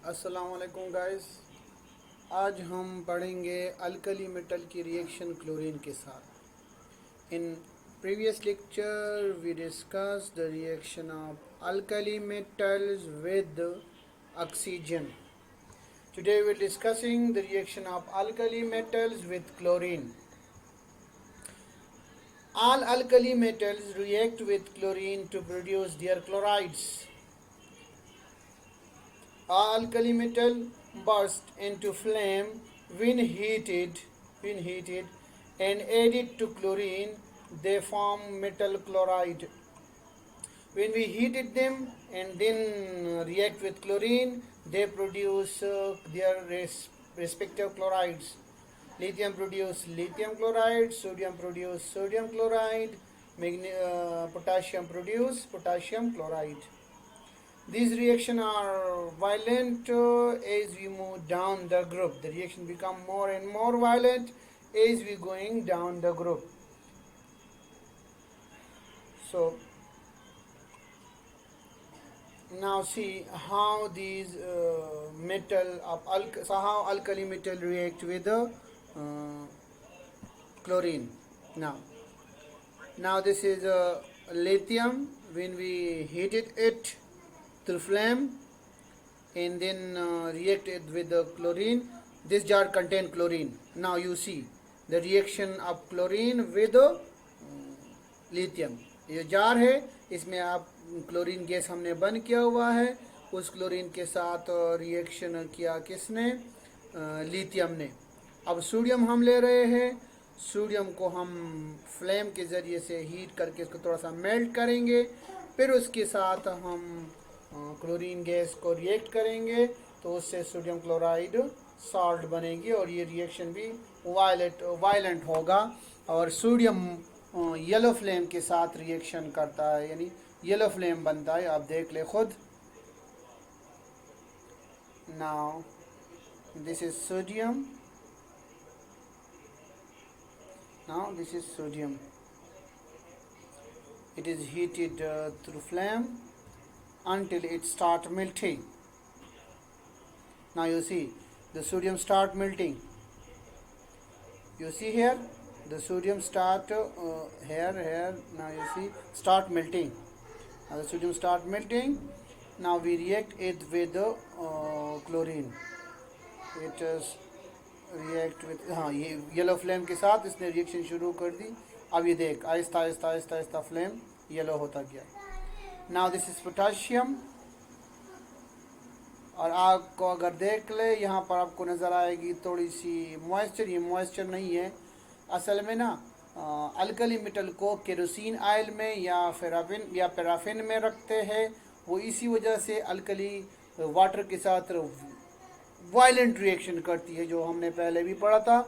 अस्सलाम वालेकुम गाइस। आज हम पढ़ेंगे अल्कली मेटल की रिएक्शन क्लोरीन के साथ। In previous lecture we discuss the reaction of alkali metals with oxygen. Today we discussing the reaction of alkali metals with chlorine. All alkali metals react with chlorine to produce their chlorides. Alkali metal burst into flame when heated and added to chlorine. They form metal chloride. When we heated them and then react with chlorine, they produce their respective chlorides. Lithium produce lithium chloride, sodium produce sodium chloride, potassium produce potassium chloride. These reactions are violent as we move down the group. The reaction become more and more violent as we going down the group. So now see how these how alkali metal react with the chlorine. Now this is lithium. When we heated it through flame and then reacted with the chlorine, this jar contain chlorine. Now you see the reaction of chlorine with lithium. ये jar है, इसमें आप chlorine gas हमने बंद किया हुआ है, उस क्लोरीन के साथ रिएक्शन किया किसने? लिथियम ने। अब सोडियम हम ले रहे हैं, सोडियम को हम फ्लेम के ज़रिए से हीट करके इसको थोड़ा सा मेल्ट करेंगे, फिर उसके साथ हम क्लोरीन गैस को रिएक्ट करेंगे तो उससे सोडियम क्लोराइड सॉल्ट बनेगी और ये रिएक्शन भी वायलेंट होगा और सोडियम येलो फ्लेम के साथ रिएक्शन करता है, यानी येलो फ्लेम बनता है। आप देख ले खुद। Now this is sodium, now this is sodium. It is heated through flame until it start melting. Now you see the sodium start melting. You see here the sodium start here. Now you see start melting. Now the sodium start melting. Now we react it with the chlorine. It is react with, हाँ, ये yellow flame के साथ इसने reaction शुरू कर दी। अब ये देख आहिस्ता आहिस्ता आहिस्ता आहिस्ता फ्लेम येलो होता गया। Now this is potassium. और आपको अगर देख ले यहाँ पर आपको नज़र आएगी थोड़ी सी मॉइस्चर। ये मॉइस्चर नहीं है, असल में ना अल्कली मेटल को केरोसिन ऑयल में या पैराफिन में रखते हैं, वो इसी वजह से अल्कली वाटर के साथ वायलेंट रिएक्शन करती है, जो हमने पहले भी पढ़ा था।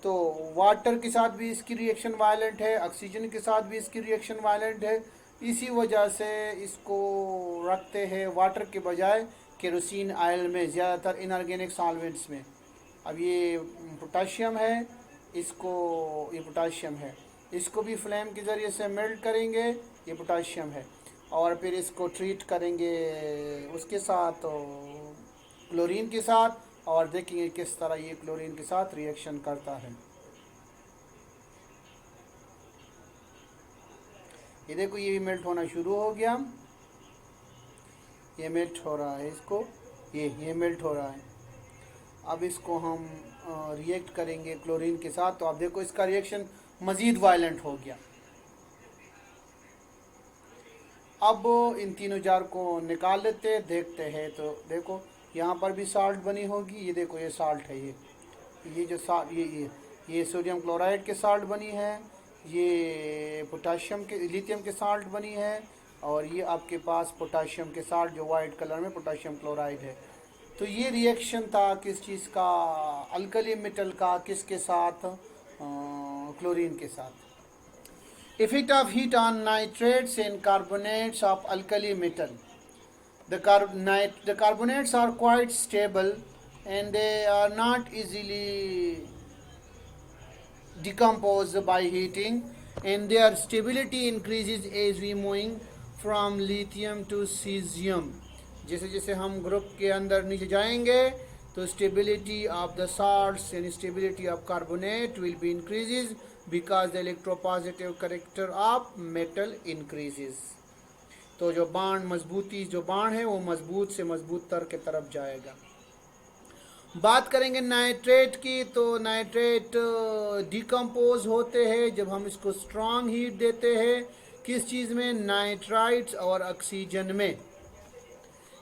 तो वाटर के साथ भी इसकी रिएक्शन वायलेंट है, ऑक्सीजन के साथ भी इसकी रिएक्शन वायलेंट है, इसी वजह से इसको रखते हैं वाटर के बजाय केरोसिन ऑयल में, ज़्यादातर इनऑर्गेनिक सॉल्वेंट्स में। अब ये पोटाशियम है, ये पोटाशियम है, इसको भी फ्लेम के ज़रिए से मेल्ट करेंगे, ये पोटाशियम है, और फिर इसको ट्रीट करेंगे उसके साथ क्लोरीन के साथ, और देखेंगे किस तरह ये क्लोरीन के साथ रिएक्शन करता है। ये देखो ये भी मेल्ट होना शुरू हो गया, ये मेल्ट हो रहा है, इसको ये मेल्ट हो रहा है। अब इसको हम रिएक्ट करेंगे क्लोरीन के साथ, तो आप देखो इसका रिएक्शन मज़ीद वायलेंट हो गया। अब इन तीनों जार को निकाल लेते, देखते हैं। तो देखो यहाँ पर भी साल्ट बनी होगी, ये देखो ये साल्ट है, ये जो साल्ट ये सोडियम क्लोराइड के साल्ट बनी है, ये पोटाशियम के लिथियम के साल्ट बनी है, और ये आपके पास पोटाशियम के साल्ट जो वाइट कलर में पोटाशियम क्लोराइड है। तो ये रिएक्शन था किस चीज़ का? अल्कली मेटल का, किसके साथ? क्लोरीन के साथ। Effect of heat on nitrates and carbonates of alkali metal. The carbonates are quite stable and they are not easily decomposed by heating, and their stability increases as we moving from lithium to cesium. जैसे जैसे हम group के अंदर नीचे जाएंगे तो stability of the salts and stability of carbonate will be increases because the electropositive character of metal increases। तो जो बाण मजबूती जो बाण है वो मजबूत से मजबूत तर के तरफ जाएगा। बात करेंगे नाइट्रेट की, तो नाइट्रेट डिकम्पोज होते हैं जब हम इसको स्ट्रांग हीट देते हैं। किस चीज़ में? नाइट्राइट्स और ऑक्सीजन में।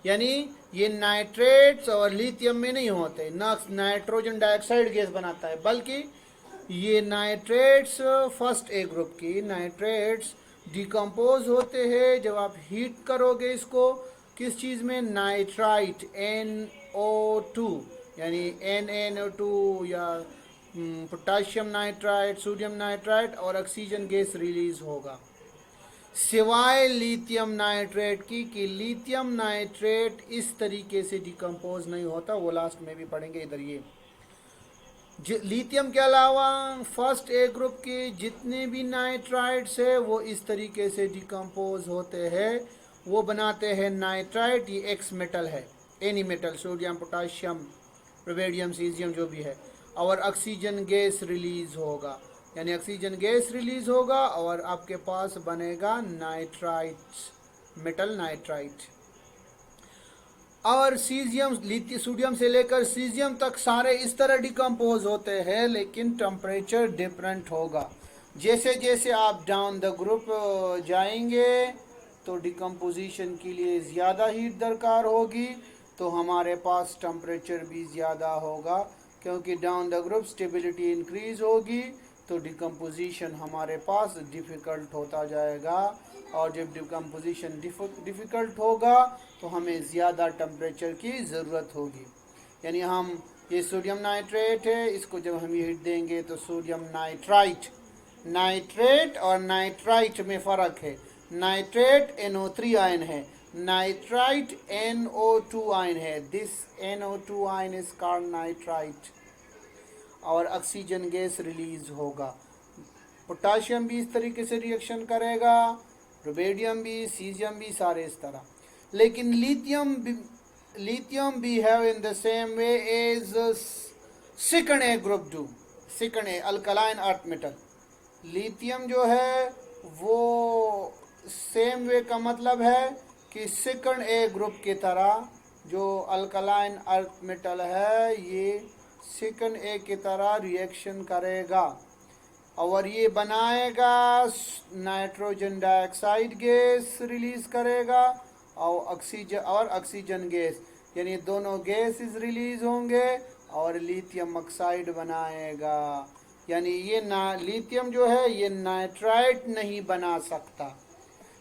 यानी ये नाइट्रेट्स और लिथियम में नहीं होते, ना नाइट्रोजन डाइऑक्साइड गैस बनाता है, बल्कि ये नाइट्रेट्स फर्स्ट ए ग्रुप की नाइट्रेट्स डिकम्पोज होते हैं जब आप हीट करोगे इसको। किस चीज़ में? नाइट्राइट NO2 यानी NaNO2 या पोटाशियम नाइट्राइट, सोडियम नाइट्राइट और ऑक्सीजन गैस रिलीज होगा। सिवाय लिथियम नाइट्रेट की कि लिथियम नाइट्रेट इस तरीके से डिकम्पोज नहीं होता, वो लास्ट में भी पढ़ेंगे। इधर ये लिथियम के अलावा फर्स्ट ए ग्रुप के जितने भी नाइट्राइट्स है वो इस तरीके से डिकम्पोज होते हैं, वो बनाते हैं नाइट्राइट। ये एक्स मेटल है, any metal, sodium potassium rubidium caesium जो भी है, और ऑक्सीजन गैस रिलीज होगा, यानी ऑक्सीजन गैस रिलीज होगा और आपके पास बनेगा नाइट्राइट, मेटल नाइट्राइट। और सीजियम, सोडियम से लेकर सीजियम तक सारे इस तरह डिकम्पोज होते हैं, लेकिन टेम्परेचर डिफरेंट होगा। जैसे जैसे आप डाउन द ग्रुप जाएंगे तो डिकम्पोजिशन के लिए ज़्यादा हीट दरकार होगी, तो हमारे पास टेम्परेचर भी ज़्यादा होगा, क्योंकि down the group stability increase होगी तो डिकम्पोजिशन हमारे पास डिफ़िकल्ट होता जाएगा। और जब डिकम्पोजिशन डिफ़िकल्ट होगा तो हमें ज़्यादा टेम्परेचर की ज़रूरत होगी। यानी हम ये सोडियम नाइट्रेट है, इसको जब हम हीट देंगे तो सोडियम नाइट्राइट, नाइट्रेट और नाइट्राइट में फ़र्क है। नाइट्रेट NO3 आयन है, नाइट्राइट NO2 आयन है। This NO2 ion is called nitrite और ऑक्सीजन गैस रिलीज होगा। पोटाशियम भी इस तरीके से रिएक्शन करेगा, रुबेडियम भी, सीजियम भी, सारे इस तरह। लेकिन lithium behave in the same way as second A group do, second A alkaline earth metal. Lithium जो है वो सेम वे का मतलब है कि सेकंड ए ग्रुप की तरह जो अल्कलाइन अर्थ मेटल है ये सेकंड ए की तरह रिएक्शन करेगा और ये बनाएगा नाइट्रोजन डाइऑक्साइड गैस रिलीज करेगा और ऑक्सीजन गैस, यानी दोनों गैसेस रिलीज होंगे और लिथियम ऑक्साइड बनाएगा। यानी ये लिथियम जो है ये नाइट्राइट नहीं बना सकता।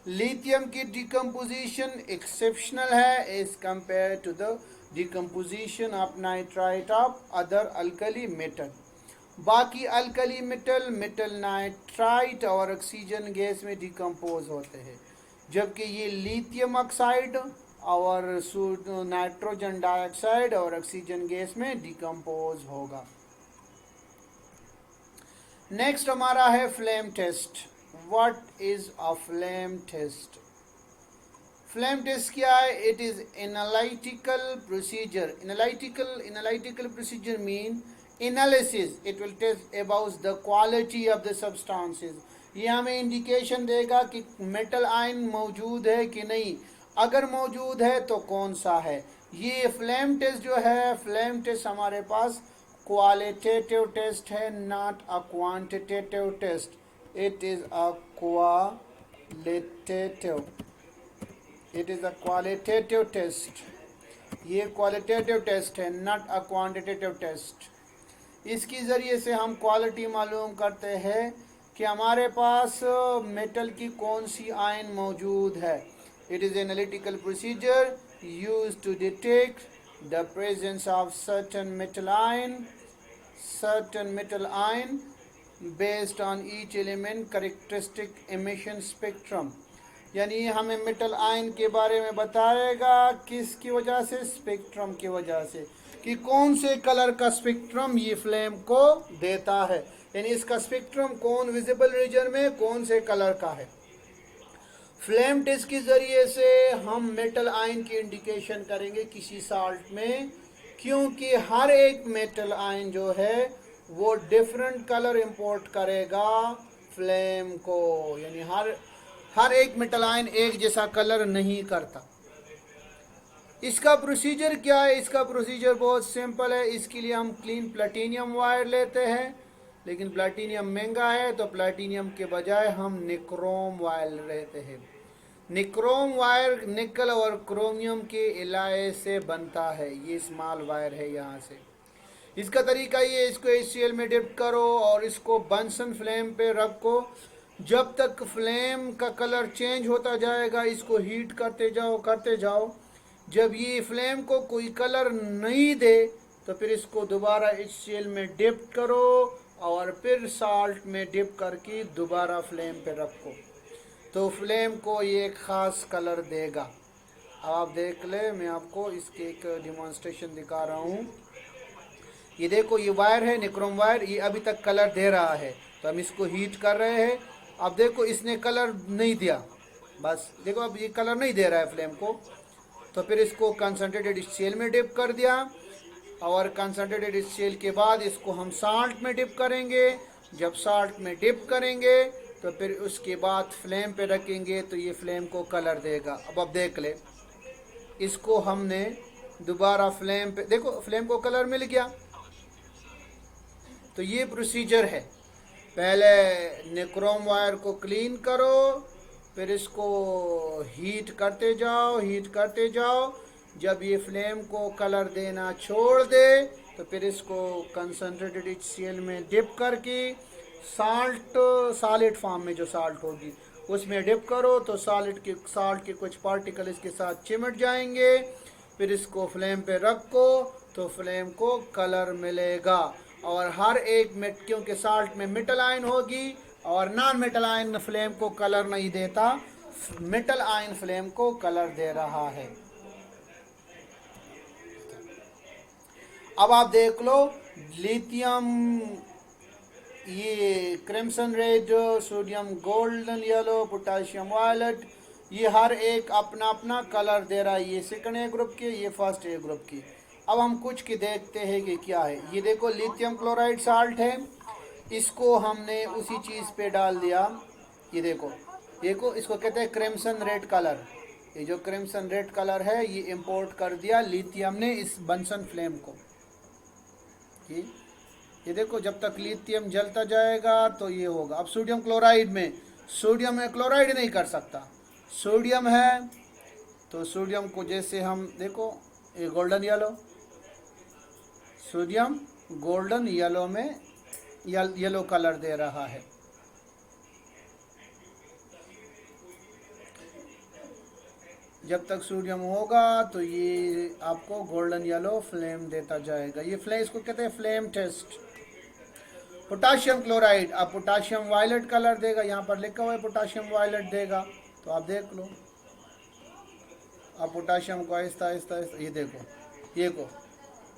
लिथियम की डिकम्पोजिशन एक्सेप्शनल है as compare to the decomposition of nitrite of other alkali metal. बाकी अल्कली मेटल, मेटल नाइट्राइट और ऑक्सीजन गैस में डिकम्पोज होते हैं, जबकि ये लिथियम ऑक्साइड और नाइट्रोजन डाइऑक्साइड और ऑक्सीजन गैस में डिकम्पोज होगा। नेक्स्ट हमारा है flame test. What is a flame test? फ्लेम टेस्ट क्या है? It is analytical procedure. Analytical procedure mean analysis. It will test about the quality of the substances. ये हमें इंडिकेशन देगा कि मेटल आयन मौजूद है कि नहीं, अगर मौजूद है तो कौन सा है। ये फ्लेम टेस्ट जो है, फ्लेम टेस्ट हमारे पास क्वालिटेटिव टेस्ट है, not a quantitative test. It is a qualitative test. ये क्वालिटेटिव टेस्ट है, नॉट अ क्वांटिटेटिव टेस्ट। इसकी ज़रिए से हम क्वालिटी मालूम करते हैं कि हमारे पास मेटल की कौन सी आयन मौजूद है। It is analytical procedure used to detect the presence of certain metal ion based on each element characteristic emission spectrum. यानी हमें मेटल आयन के बारे में बताएगा किसकी वजह से? स्पेक्ट्रम की वजह से, कि कौन से कलर का स्पेक्ट्रम ये फ्लेम को देता है, यानी इसका स्पेक्ट्रम कौन विजिबल रीजन में कौन से कलर का है। फ्लेम टेस्ट के ज़रिए से हम मेटल आयन की इंडिकेशन करेंगे किसी साल्ट में, क्योंकि हर एक मेटल आयन जो है वो डिफरेंट कलर इंपोर्ट करेगा फ्लेम को, यानी हर एक मेटल आयन एक जैसा कलर नहीं करता। इसका प्रोसीजर क्या है? इसका प्रोसीजर बहुत सिंपल है। इसके लिए हम क्लीन प्लेटिनियम वायर लेते हैं, लेकिन प्लेटिनियम महंगा है तो प्लेटिनियम के बजाय हम निक्रोम वायर लेते हैं। निक्रोम वायर निकल और क्रोमियम के इलाये से बनता है। ये स्मॉल वायर है यहाँ से। इसका तरीका ये, इसको HCl में डिप करो और इसको बंसन फ्लेम पे रखो। जब तक फ्लेम का कलर चेंज होता जाएगा इसको हीट करते जाओ। जब ये फ्लेम को कोई कलर नहीं दे तो फिर इसको दोबारा HCl में डिप करो और फिर साल्ट में डिप करके दोबारा फ्लेम पे रखो, तो फ्लेम को ये एक ख़ास कलर देगा। आप देख ले, मैं आपको इसके एक डिमॉन्स्ट्रेशन दिखा रहा हूँ। ये देखो, ये वायर है निक्रोम वायर, ये अभी तक कलर दे रहा है, तो हम इसको हीट कर रहे हैं। अब देखो इसने कलर नहीं दिया, बस देखो अब ये कलर नहीं दे रहा है फ्लेम को, तो फिर इसको कंसनट्रेटेड HCl में डिप कर दिया और कंसनट्रेटेड HCl के बाद इसको हम साल्ट में डिप करेंगे। जब साल्ट में डिप करेंगे तो फिर उसके बाद फ्लेम पे रखेंगे तो ये फ्लेम को कलर देगा। अब देख ले, इसको हमने दोबारा फ्लेम पे, देखो फ्लेम को कलर मिल गया। तो ये प्रोसीजर है, पहले निक्रोम वायर को क्लीन करो, फिर इसको हीट करते जाओ। जब ये फ्लेम को कलर देना छोड़ दे तो फिर इसको कंसनट्रेटेड HCl में डिप करके सॉलिड फॉर्म में जो साल्ट होगी उसमें डिप करो, तो साल्ट के कुछ पार्टिकल इसके साथ चिमट जाएंगे। फिर इसको फ्लेम पे रखो तो फ्लेम को कलर मिलेगा। और हर एक क्योंकि साल्ट में मेटल आयन होगी और नॉन मेटल आयन फ्लेम को कलर नहीं देता, मेटल आयन फ्लेम को कलर दे रहा है। अब आप देख लो, लिथियम, ये crimson red, sodium golden yellow, potassium violet, ये हर एक अपना अपना कलर दे रहा है। ये सेकंड ए ग्रुप की, ये फर्स्ट ए ग्रुप की। अब हम कुछ की देखते हैं कि क्या है। ये देखो लिथियम क्लोराइड साल्ट है, इसको हमने उसी चीज़ पे डाल दिया। ये देखो इसको कहते हैं क्रिम्सन रेड कलर। ये जो क्रिम्सन रेड कलर है ये इंपोर्ट कर दिया लिथियम ने इस बंसन फ्लेम को। ये देखो, जब तक लिथियम जलता जाएगा तो ये होगा। अब सोडियम क्लोराइड में, सोडियम में क्लोराइड नहीं कर सकता, सोडियम है तो सोडियम को जैसे हम देखो, ये golden yellow, sodium golden yellow में येलो कलर दे रहा है। जब तक सोडियम होगा तो ये आपको गोल्डन येलो फ्लेम देता जाएगा। ये फ्लेम, इसको कहते हैं फ्लेम टेस्ट। पोटाशियम क्लोराइड, अब पोटाशियम वायलेट कलर देगा, यहाँ पर लिखा हुआ है पोटाशियम वायलेट देगा, तो आप देख लो। अब पोटाशियम को आहिस्ता आहिस्ता, ये देखो,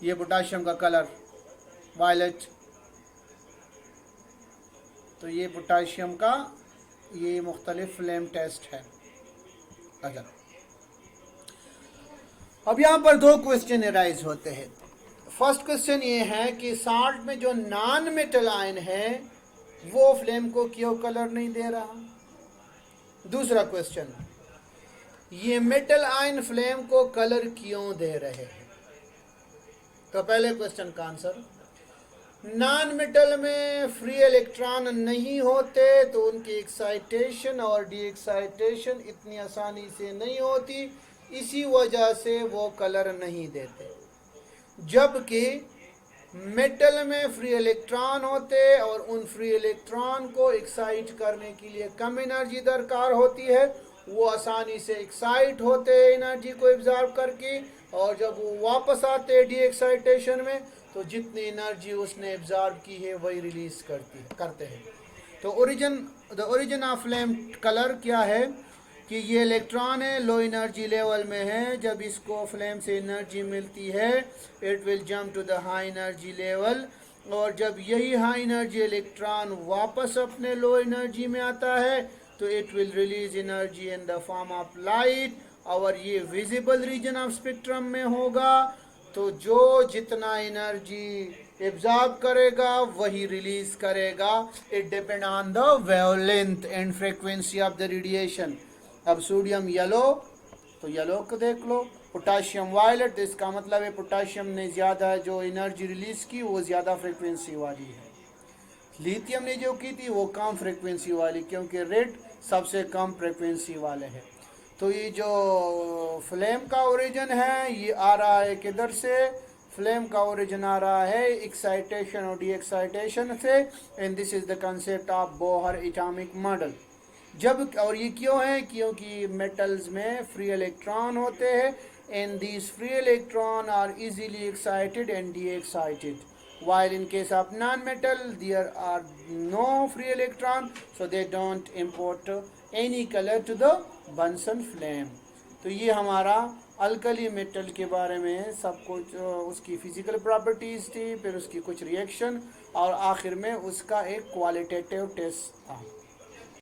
ये पोटाशियम का कलर वायलेट, तो ये पोटाशियम का ये मुख्तलिफ फ्लेम टेस्ट है। अच्छा, अब यहाँ पर दो क्वेश्चन अराइज होते हैं। फर्स्ट क्वेश्चन ये है कि साल्ट में जो नॉन मेटल आयन है वो फ्लेम को क्यों कलर नहीं दे रहा। दूसरा क्वेश्चन, ये मेटल आयन फ्लेम को कलर क्यों दे रहे हैं। तो पहले क्वेश्चन का आंसर, नॉन मेटल में फ्री इलेक्ट्रॉन नहीं होते तो उनकी एक्साइटेशन और डी एक्साइटेशन इतनी आसानी से नहीं होती, इसी वजह से वो कलर नहीं देते। जबकि मेटल में फ्री इलेक्ट्रॉन होते और उन फ्री इलेक्ट्रॉन को एक्साइट करने के लिए कम एनर्जी दरकार होती है, वो आसानी से एक्साइट होते एनर्जी को एब्जॉर्ब करके, और जब वो वापस आते डी एक्साइटेशन में तो जितनी एनर्जी उसने एब्जॉर्ब की है वही रिलीज करते हैं। तो the origin of flame colour क्या है कि ये इलेक्ट्रॉन है, लो एनर्जी लेवल में है, जब इसको फ्लेम से एनर्जी मिलती है it will jump to the high energy level, और जब यही हाई एनर्जी इलेक्ट्रॉन वापस अपने लो एनर्जी में आता है तो it will release energy in the form of light, और ये विजिबल रीजन ऑफ स्पेक्ट्रम में होगा। तो जो जितना एनर्जी एब्जॉर्ब करेगा वही रिलीज करेगा। It depend on the wavelength and frequency of the radiation. अब सोडियम येलो, तो येलो को देख लो। पोटाशियम वायलेट, तो इसका मतलब है पोटाशियम ने ज़्यादा जो एनर्जी रिलीज की वो ज़्यादा फ्रीक्वेंसी वाली है। लिथियम ने जो की थी वो कम फ्रीक्वेंसी वाली, क्योंकि रेड सबसे कम फ्रीक्वेंसी वाले है। तो ये जो फ्लेम का ओरिजिन है ये आ रहा है किधर से? फ्लेम का ओरिजिन आ रहा है एक्साइटेशन और डी एक्साइटेशन से। And this is the concept of Bohr atomic model. जब, और ये क्यों है? क्योंकि मेटल्स में फ्री इलेक्ट्रॉन होते हैं, and these free electron are easily excited and de excited, while in case of non-metal there are no free electron, so they don't import any color to the Bunsen flame। तो ये हमारा alkali metal के बारे में सब कुछ, उसकी physical properties थी, फिर उसकी कुछ रिएक्शन, और आखिर में उसका एक क्वालिटेटिव टेस्ट था।